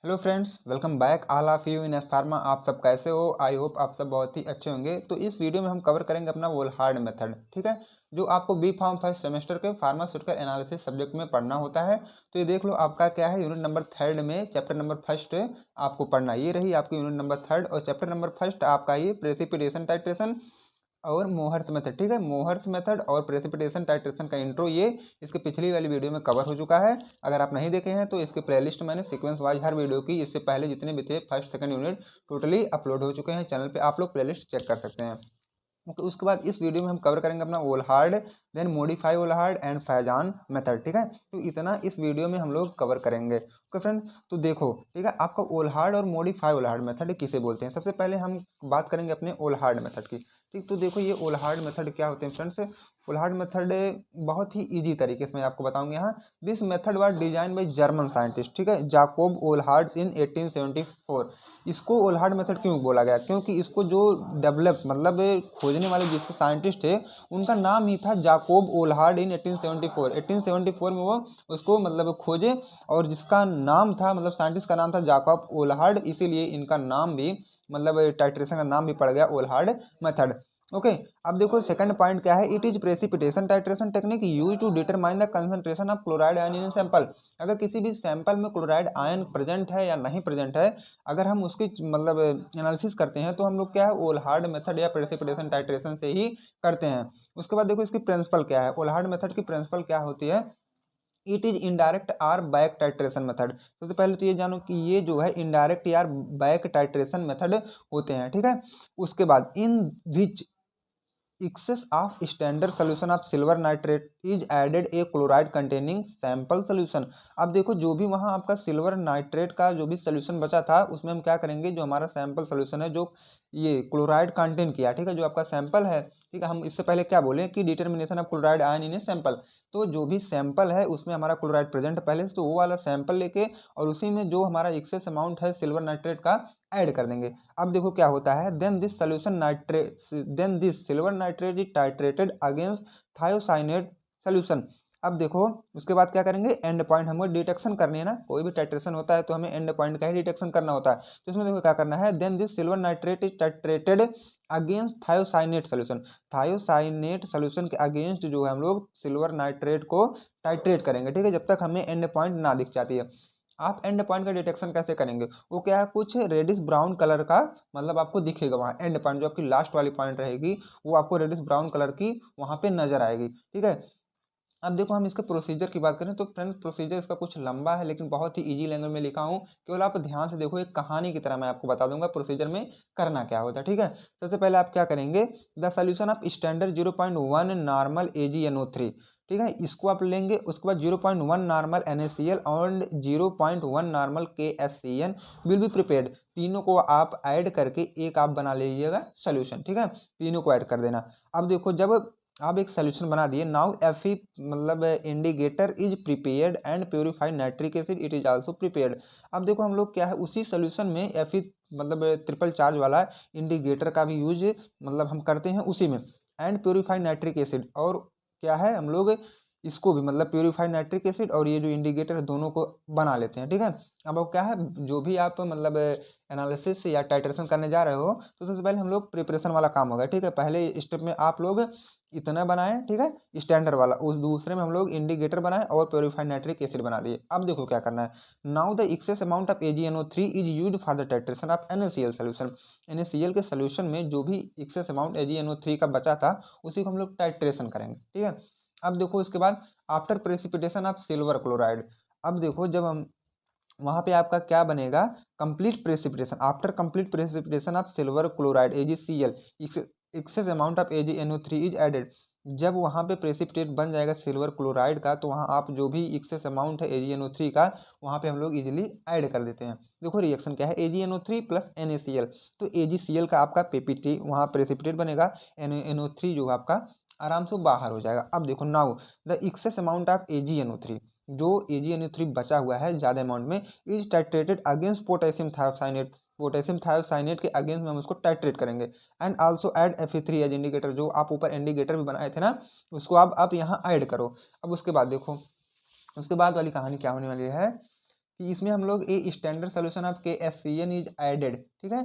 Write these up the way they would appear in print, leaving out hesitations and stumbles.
Hello friends, welcome back all of you in S pharma. आप सब कैसे हो? आई होप आप सब बहुत ही अच्छे होंगे। तो इस वीडियो में हम कवर करेंगे अपना वोल्हार्ड मेथड, ठीक है, जो आपको बी फार्म फर्स्ट सेमेस्टर के फार्मास्यूटिकल एनालिसिस सब्जेक्ट में पढ़ना होता है। तो ये देख लो, आपका क्या है, यूनिट नंबर थर्ड में चैप्टर नंबर फर्स्ट आपको पढ़ना। ये रही आपकी यूनिट नंबर थर्ड और चैप्टर नंबर फर्स्ट आपका ये प्रेसिपिटेशन टाइट्रेशन और मोहर्स मेथड, ठीक है। मोहर्स मेथड और प्रेसिपिटेशन टाइट्रेशन का इंट्रो ये इसके पिछली वाली वीडियो में कवर हो चुका है। अगर आप नहीं देखे हैं तो इसके प्लेलिस्ट मैंने सीक्वेंस वाइज हर वीडियो की इससे पहले जितने भी थे first second unit totally upload हो चुके हैं चैनल पे, आप लोग प्लेलिस्ट चेक कर सकते हैं। ओके, उसके बाद इस वीडियो में हम कवर करेंगे अपना Volhard, then modify Volhard and Fajans method, ठीक है। तो इतना इस वीडियो में हम लोग कवर करेंगे। ओके फ्रेंड, तो देखो, ठीक है, आपका वोल्हार्ड और मॉडिफाई वोल्हार्ड मेथड किसे बोलते हैं। सबसे पहले हम बात करेंगे अपने वोल्हार्ड मेथड की, ठीक। तो देखो, ये वोल्हार्ड मेथड क्या होते हैं फ्रेंड्स। वोल्हार्ड मेथड बहुत ही इजी तरीके से मैं आपको बताऊंगा यहाँ। This method was design by German scientist, ठीक है, जाकोब वोल्हार्ड इन 1874। इसको वोल्हार्ड मेथड क्यों बोला गया? क्योंकि इसको जो डेवलप मतलब खोजने वाले जिसके साइंटिस्ट थे उनका नाम ही था जाकोब वोल्हार्ड इन 1874। 1874 में वो उसको मतलब खोजे, और जिसका नाम था मतलब साइंटिस्ट का नाम था जाकोब वोल्हार्ड, इसीलिए इनका नाम भी मतलब टाइट्रेशन का नाम भी पड़ गया वोल्हार्ड मेथड। ओके, अब देखो सेकंड पॉइंट क्या है। It is precipitation titration technique use to determine the concentration of chloride ion in sample. अगर किसी भी सैंपल में क्लोराइड आयन प्रेजेंट है या नहीं प्रेजेंट है, अगर हम उसकी मतलब एनालिसिस करते हैं तो हम लोग क्या है, ओल्हार्ड मेथड या प्रेसिपिटेशन टाइट्रेशन से ही करते हैं। उसके बाद देखो इसकी प्रिंसिपल क्या है, ओल्हार्ड मेथड की प्रिंसिपल क्या होती है। It is indirect or back titration method. सबसे पहले तो ये जानो कि ये जो है इनडायरेक्ट या बैक टाइट्रेशन मेथड होते हैं, ठीक है। उसके बाद इन विच excess of standard solution of silver nitrate is added a chloride containing sample solution। अब देखो, जो भी वहां आपका सिल्वर नाइट्रेट का जो भी सोल्यूशन बचा था उसमें हम क्या करेंगे, जो हमारा सैंपल सोल्यूशन है जो ये क्लोराइड कंटेन किया, ठीक है, जो आपका सैंपल है, ठीक है। हम इससे पहले क्या बोले कि determination of chloride ion in a sample. तो जो भी सैंपल है उसमें हमारा क्लोराइड प्रेजेंट पहले से, तो वो वाला सैंपल लेके और उसी में जो हमारा एक्सेस अमाउंट है सिल्वर नाइट्रेट का ऐड कर देंगे। अब देखो क्या होता है, then this silver nitrate is titrated against thiocyanate solution. अब देखो उसके बाद क्या करेंगे, एंड पॉइंट हमको डिटेक्शन करनी है ना, कोई भी टाइट्रेशन होता है तो हमें एंड पॉइंट का ही डिटेक्शन करना होता है। तो इसमें देखो क्या करना है, then this silver nitrate is titrated against thiocyanate solution. Thiocyanate solution के अगेंस्ट जो है हम लोग सिल्वर नाइट्रेट को टाइट्रेट करेंगे, ठीक है, जब तक हमें एंड पॉइंट ना दिख जाती है। आप एंड पॉइंट का डिटेक्शन कैसे करेंगे, वो क्या है, कुछ रेडिश ब्राउन कलर का मतलब आपको दिखेगा वहाँ एंड पॉइंट, जो आपकी लास्ट वाली पॉइंट रहेगी वो आपको रेडिश ब्राउन कलर की वहाँ पे नजर आएगी, ठीक है। अब देखो हम इसके प्रोसीजर की बात करें तो फ्रेंड प्रोसीजर इसका कुछ लंबा है लेकिन बहुत ही इजी लैंग्वेज में लिखा हूँ, केवल आप ध्यान से देखो, एक कहानी की तरह मैं आपको बता दूंगा प्रोसीजर में करना क्या होता है, ठीक है। सबसे पहले आप क्या करेंगे, the solution of standard 0.1 normal AgNO3, ठीक है, इसको आप लेंगे। उसके बाद 0.1 नॉर्मल NaCl और 0.1 normal KHCN will be prepared. तीनों को आप ऐड करके एक आप बना लीजिएगा सोल्यूशन, ठीक है, तीनों को ऐड कर देना। अब देखो जब आप एक सोल्यूशन बना दिए, नाउ Fe मतलब indicator is prepared and purified nitric acid it is also prepared. अब देखो हम लोग क्या है, उसी सोल्यूशन में Fe मतलब ट्रिपल चार्ज वाला इंडिकेटर का भी यूज मतलब हम करते हैं उसी में, एंड प्योरीफाइड नाइट्रिक एसिड, और क्या है हम लोग इसको भी मतलब प्योरीफाइड नाइट्रिक एसिड और ये जो इंडिकेटर दोनों को बना लेते हैं, ठीक है। अब क्या है, जो भी आप मतलब एनालिसिस या टाइट्रेशन करने जा रहे हो तो सबसे पहले हम लोग प्रिपरेशन वाला काम होगा, ठीक है। पहले स्टेप में आप लोग इतना बनाएं, ठीक है, स्टैंडर्ड वाला, उस दूसरे में हम लोग इंडिकेटर बनाए और प्योरीफाइड नाइट्रिक एसिड बना दिए। अब देखो क्या करना है, now the excess amount of AgNO3 is used for the titration of NaCl solution. NaCl के सोल्यूशन में जो भी एक्सेस अमाउंट AgNO3 का बचा था उसी को हम लोग टाइट्रेशन करेंगे, ठीक है। अब देखो इसके बाद after precipitation of silver chloride, अब देखो जब हम वहां पे आपका क्या बनेगा, complete precipitation, after complete precipitation of silver chloride AgCl excess amount of AgNO3 is added. जब वहां पे प्रेसिपिटेट बन जाएगा सिल्वर क्लोराइड का तो वहां आप जो भी एक्सेस अमाउंट है AgNO3 का वहां पे हम लोग इजीली ऐड कर देते हैं। देखो रिएक्शन क्या है, AgNO3 प्लस NaCl, तो AgCl का आपका PPT वहां प्रेसिपिटेट बनेगा, NaNO3 जो आपका आराम से बाहर हो जाएगा। अब देखो now the excess amount of AgNO3, जो AgNO3 बचा हुआ है ज़्यादा अमाउंट में, is titrated against potassium thiocyanate. Potassium thiocyanate के अगेंस्ट में हम उसको टाइट्रेट करेंगे, and also add Fe3 as indicator, जो आप ऊपर इंडिकेटर भी बनाए थे ना उसको आप यहाँ ऐड करो। अब उसके बाद देखो, उसके बाद वाली कहानी क्या होने वाली है, कि इसमें हम लोग a standard solution of KSCN is added, ठीक है,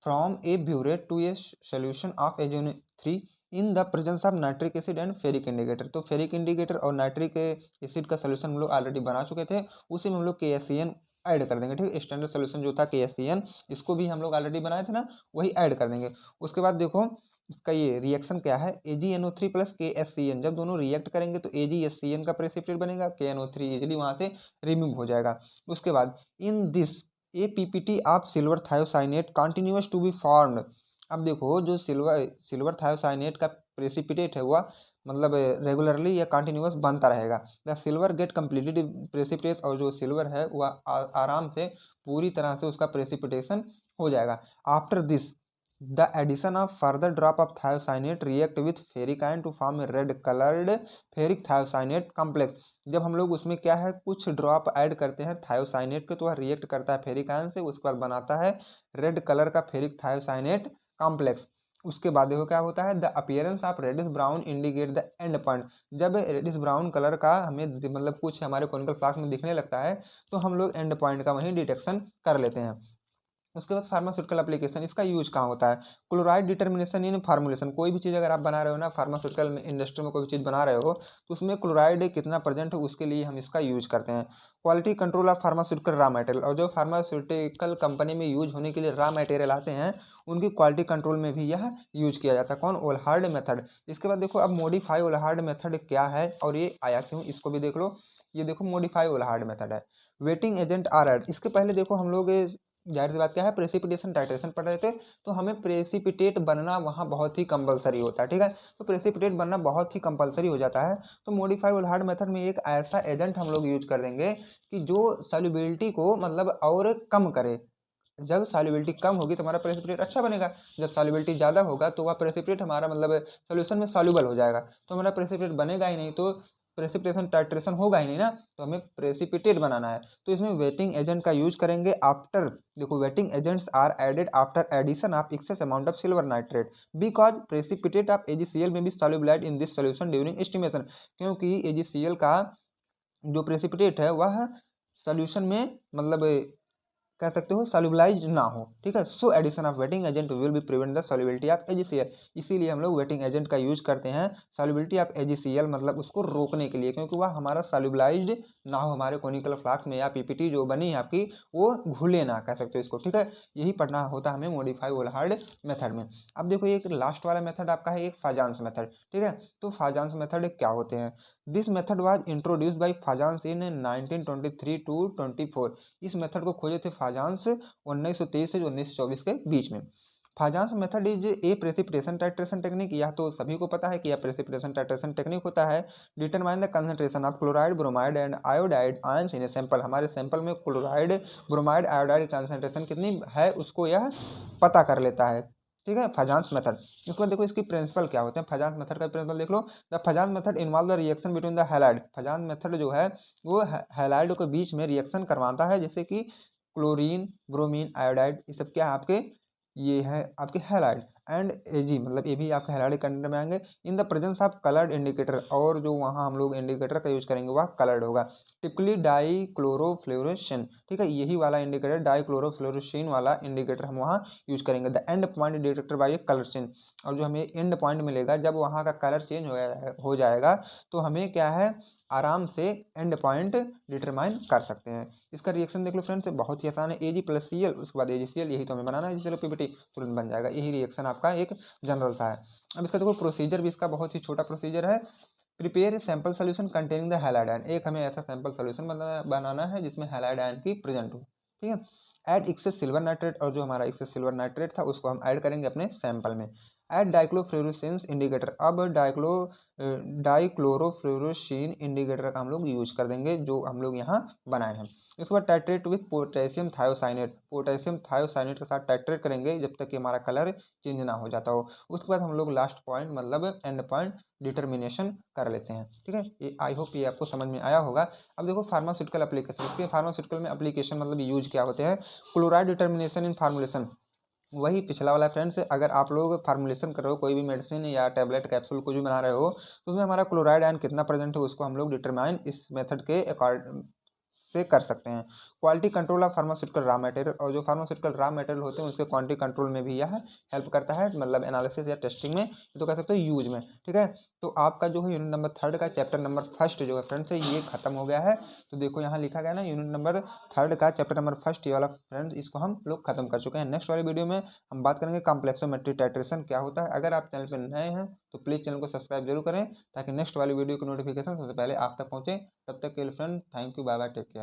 from a burette to a solution of AgNO3 in the presence of nitric acid and ferric indicator. तो फेरिक इंडिकेटर और नाइट्रिक एसिड का सोल्यूशन हम लोग ऑलरेडी बना चुके थे, उसी में हम लोग KSCN ऐड कर देंगे, ठीक है। स्टैंडर्ड सोल्यूशन जो था KSCN, इसको भी हम लोग ऑलरेडी बनाए थे ना, वही ऐड कर देंगे। उसके बाद देखो इसका ये रिएक्शन क्या है, AgNO3 प्लस KSCN, जब दोनों रिएक्ट करेंगे तो AgSCN का प्रेसिपिटेट बनेगा, KNO3 इजिली वहाँ से रिमूव हो जाएगा। उसके बाद in this a PPT of silver thiocyanate continuous to be formed. अब देखो जो सिल्वर थायोसाइनेट का प्रेसिपिटेट है वह मतलब रेगुलरली या कंटिन्यूअस बनता रहेगा। The silver gate completed precipitate, और जो सिल्वर है वह आराम से पूरी तरह से उसका प्रेसिपिटेशन हो जाएगा। After this the addition of further drop of thiocyanate react with ferric ion to form red coloured ferric thiocyanate complex. जब हम लोग उसमें क्या है कुछ ड्रॉप ऐड करते हैं थायोसाइनेट के, तो वह रिएक्ट करता है फेरिक आयन से, उसके बाद बनाता है रेड कलर का फेरिक थायोसाइनेट कॉम्प्लेक्स। उसके बाद देखो क्या होता है, the appearance of reddish brown indicate the end point. जब रेडिश ब्राउन कलर का हमें मतलब कुछ हमारे कॉनिकल फ्लास्क में दिखने लगता है, तो हम लोग एंड पॉइंट का वहीं डिटेक्शन कर लेते हैं। उसके बाद फार्मास्यूटिकल एप्लीकेशन, इसका यूज कहाँ होता है, क्लोराइड डिटर्मिनेशन इन फार्मुलेशन। कोई भी चीज़ अगर आप बना रहे हो ना, फार्मास्यूटिकल इंडस्ट्री में कोई भी चीज़ बना रहे हो, तो उसमें क्लोराइड कितना प्रेजेंट है उसके लिए हम इसका यूज करते हैं। Quality control of pharmaceutical raw material, और जो फार्मास्यूटिकल कंपनी में यूज होने के लिए रॉ मटेरियल आते हैं, उनकी क्वालिटी कंट्रोल में भी यह यूज किया जाता है। कौन, ओलहार्ड मेथड। इसके बाद देखो अब मॉडिफाई ओलहार्ड मेथड क्या है और ये आया क्यों, इसको भी देख लो। ये देखो मॉडिफाई ओलहार्ड मेथड है, वेटिंग एजेंट आर एड। इसके पहले देखो हम लोग जाहिर सी बात क्या है, प्रेसिपिटेशन टाइट्रेशन पढ़ रहे थे, तो हमें प्रेसिपिटेट बनना वहाँ बहुत ही कंपलसरी होता है, ठीक है। तो प्रेसिपिटेट बनना बहुत ही कंपलसरी हो जाता है, तो मॉडिफाई ओलहार्ड मेथड में एक ऐसा एजेंट हम लोग यूज कर देंगे कि जो सॉल्युबिलिटी को मतलब और कम करे। जब सॉल्युबिलिटी कम होगी तो हमारा प्रेसिपिटेट अच्छा बनेगा, जब सॉल्युबिलिटी ज़्यादा होगा तो वह प्रेसिपिटेट हमारा मतलब सोल्यूशन में सॉल्युबल हो जाएगा, तो हमारा प्रेसिपिटेट बनेगा ही नहीं, तो प्रेसिपिटेशन टाइट्रेशन होगा ही नहीं ना, तो हमें प्रेसिपिटेट बनाना है। तो इसमें वेटिंग एजेंट का यूज करेंगे आफ्टर, देखो weighting agents are added after addition of excess amount of silver nitrate because precipitate of AgCl may be solubilized in this solution during estimation. क्योंकि AgCl का जो प्रेसिपिटेट है वह सॉल्यूशन में मतलब कह सकते हो सॉल्युबलाइज ना हो, ठीक है। So addition of wetting agent will be prevent the solubility of AgCl। इसीलिए हम लोग वेटिंग एजेंट का यूज करते हैं सॉल्युबिलिटी ऑफ AgCl मतलब उसको रोकने के लिए, क्योंकि वह हमारा सॉल्युबलाइज्ड ना हो हमारे कोनिकल फ्लास्क में, या पीपीटी जो बनी है आपकी वो घुले ना, कह सकते हो इसको, ठीक है। यही पढ़ना होता है हमें मॉडिफाई ओलहार्ड मेथड में। अब देखो एक लास्ट वाला मेथड आपका है एक फाजान्स मेथड, ठीक है। तो फाजान्स मेथड क्या होते हैं, this method was introduced by Fajans in 1923 to 24। इस मेथड को खोजे थे फाजान्स 1923 से 1924 के बीच में। Fajans method is a precipitation titration technique, यह तो सभी को पता है कि यह प्रेसिपिटेशन टाइट्रेशन टेक्निक होता है। Determine the concentration of chloride bromide and iodide ions in a sample. हमारे सैंपल में क्लोराइड ब्रोमाइड आयोडाइड कंसंट्रेशन कितनी है उसको यह पता कर लेता है, ठीक है, फाजान्स मेथड। उसके बाद देखो इसकी प्रिंसिपल क्या होते हैं, फाजान्स मेथड का प्रिंसिपल देख लो। The Fajans method involve the reaction between the halide. Fajans method जो है वो हैलाइड के बीच में रिएक्शन करवाता है, जैसे कि क्लोरीन ब्रोमीन आयोडाइड, ये सब क्या है आपके, ये है आपके हैलाइड एंड Ag मतलब ये भी आपके हैलाइड कंटेंट में आएंगे इन the presence of coloured indicator, और जो वहाँ हम लोग इंडिकेटर का यूज करेंगे वह कलर्ड होगा, टिपिकली डाइक्लोरोफ्लोरोसिन, ठीक है। यही वाला इंडिकेटर डाइक्लोरोफ्लोरोसिन वाला इंडिकेटर हम वहाँ यूज करेंगे। The end point detector by colour change, और जो हमें एंड पॉइंट मिलेगा जब वहाँ का कलर चेंज हो जाएगा तो हमें क्या है आराम से एंड पॉइंट डिटरमाइन कर सकते हैं। इसका रिएक्शन देख लो फ्रेंड्स, बहुत ही आसान है, Ag प्लस Cl, उसके बाद AgCl, यही तो हमें बनाना है, चलो पीपीटी तुरंत बन जाएगा। यही रिएक्शन आपका एक जनरल सा है। अब इसका देखो प्रोसीजर भी इसका बहुत ही छोटा प्रोसीजर है। Prepare sample solution containing the halide ion, एक हमें ऐसा सैंपल सोल्यूशन बनाना है जिसमें हैलाइड आयन की प्रेजेंट हो, ठीक है। ऐड एक्सेस सिल्वर नाइट्रेट, और जो हमारा एक्सेस सिल्वर नाइट्रेट था उसको हम ऐड करेंगे अपने सैंपल में। ऐड डाइक्लोफ्लोरोसेंस इंडिकेटर, अब डाइक्लोरोफ्लोरोसिन इंडिकेटर का हम लोग यूज कर देंगे जो हम लोग यहाँ बनाए हैं। इसके बाद titrate with potassium thiocyanate, potassium thiocyanate के साथ टाइट्रेट करेंगे जब तक कि हमारा कलर चेंज ना हो जाता हो। उसके बाद हम लोग लास्ट पॉइंट मतलब एंड पॉइंट डिटर्मिनेशन कर लेते हैं, ठीक है। ये आई होप ये आपको समझ में आया होगा। अब देखो फार्मास्यूटिकल एप्लीकेशन, इसके फार्मास्यूटिकल में एप्लीकेशन मतलब यूज क्या होते हैं, क्लोराइड डिटर्मिनेशन इन फार्मुलेशन, वही पिछला वाला फ्रेंड्स। अगर आप लोग फार्मुलेशन कर रहे हो कोई भी मेडिसिन या टैबलेट कैप्सूल कुछ भी बना रहे हो, तो उसमें हमारा क्लोराइड आयन कितना प्रेजेंट है उसको हम लोग डिटरमाइन इस मेथड के से कर सकते हैं। Quality control of pharmaceutical raw material, और जो फार्मास्यूटिकल रॉ मटेरियल होते हैं उसके क्वालिटी कंट्रोल में भी यह हेल्प करता है, मतलब एनालिसिस या टेस्टिंग में, तो कह सकते हो यूज में। ठीक है, तो आपका जो है यूनिट नंबर 3 का चैप्टर नंबर 1 जो है फ्रेंड्स ये खत्म हो गया है। तो देखो यहाँ लिखा गया ना, यूनिट नंबर 3 का चैप्टर नंबर 1 ये वाला फ्रेंड्स, इसको हम लोग खत्म कर चुके हैं। नेक्स्ट वाली वीडियो में हम बात करेंगे कॉम्प्लेक्सोमेट्री टाइट्रेशन क्या होता है। अगर आप चैनल पर नए हैं तो प्लीज़ चैनल को सब्सक्राइब जरूर करें, ताकि नेक्स्ट वाली वीडियो की नोटिफिकेशन सबसे पहले आप तक पहुंचे। तब तक के लिए friend thank you, bye bye, take care.